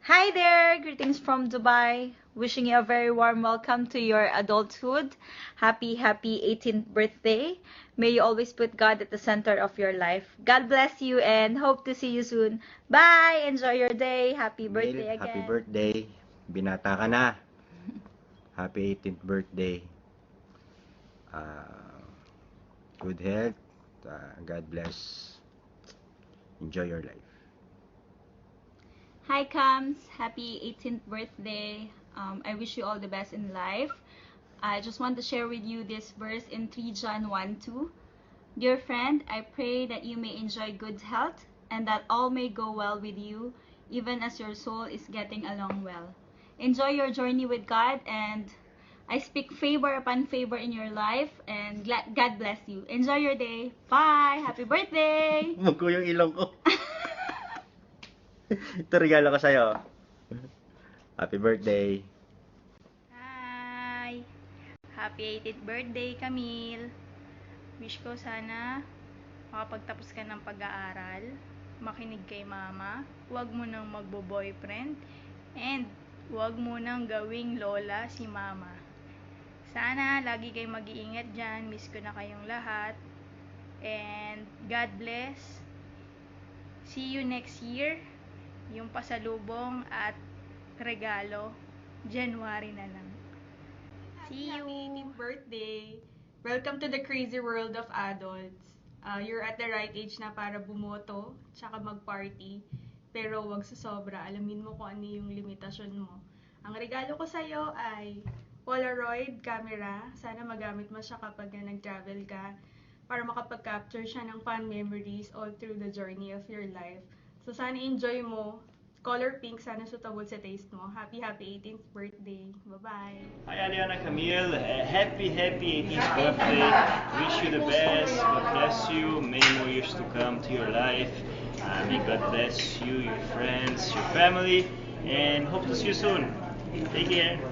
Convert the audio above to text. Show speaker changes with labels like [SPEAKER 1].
[SPEAKER 1] Hi there! Greetings from Dubai. Wishing you a very warm welcome to your adulthood. Happy 18th birthday. May you always put God at the center of your life. God bless you and hope to see you soon. Bye! Enjoy your day. Happy birthday again.
[SPEAKER 2] Happy birthday. Binata ka na. Happy 18th birthday. Good health. God bless. Enjoy your life.
[SPEAKER 1] Hi Cams, happy 18th birthday. I wish you all the best in life. I just want to share with you this verse in 3 John 1:2. Dear friend, I pray that you may enjoy good health and that all may go well with you, even as your soul is getting along well. Enjoy your journey with God, and I speak favor upon favor in your life, and God bless you. Enjoy your day. Bye! Happy birthday!
[SPEAKER 2] Mugo yung ilong ko. Ito regalo ko sa'yo. Happy birthday.
[SPEAKER 1] Hi! Happy 18th birthday, Camille! Wish ko sana makapagtapos ka ng pag-aaral, makinig kay mama, huwag mo nang magbo-boyfriend, and huwag mo nang gawing lola si mama. Sana lagi kayong mag-iingat dyan, miss ko na kayong lahat, and God bless. See you next year. Yung pasalubong at regalo, January na lang. See you!
[SPEAKER 3] Happy 18th birthday! Welcome to the crazy world of adults. You're at the right age na para bumoto, tsaka mag-party. Pero wag sa sobra, alamin mo kung ano yung limitasyon mo. Ang regalo ko sa'yo ay Polaroid camera. Sana magamit mo siya kapag nag-travel ka para makapag-capture siya ng fun memories all through the journey of your life. So sana enjoy mo. Color pink, sana suitable sa taste mo. Happy 18th birthday. Bye-bye.
[SPEAKER 4] Hi Ariana Camille, happy 18th birthday. Wish you the best. God bless you. Many more years to come to your life. May God bless you, your friends, your family, and hope to see you soon. Take care.